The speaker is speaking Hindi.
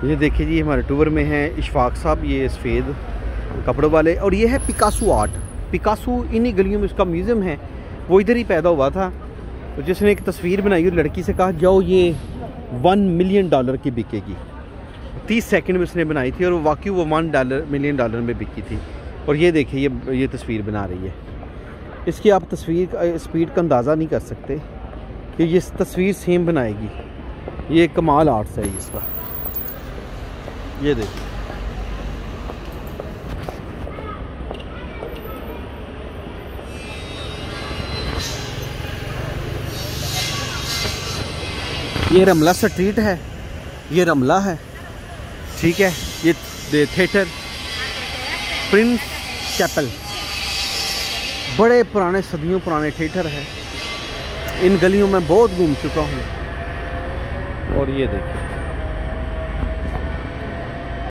ये देखिए जी, हमारे टूर में हैं इशफाक साहब, ये सफ़ेद कपड़ों वाले, और ये है पिकासो आर्ट। पिकासो इन्हीं गलियों में उसका म्यूज़ियम है, वो इधर ही पैदा हुआ था। तो जिसने एक तस्वीर बनाई और लड़की से कहा जाओ ये $1 मिलियन की बिकेगी, 30 सेकंड में उसने बनाई थी और वाकई वो $1 मिलियन में बिकी थी। और ये देखिए ये तस्वीर बना रही है। इसकी आप तस्वीर स्पीड का अंदाज़ा नहीं कर सकते कि ये तस्वीर सेम बनाएगी। ये कमाल आर्ट्स है इसका। ये देखिए, ये रमला स्ट्रीट है, ये रमला है, ठीक है। ये थिएटर प्रिंस चैपल, बड़े पुराने सदियों पुराने थिएटर है। इन गलियों में बहुत घूम चुका हूँ। और ये देखिए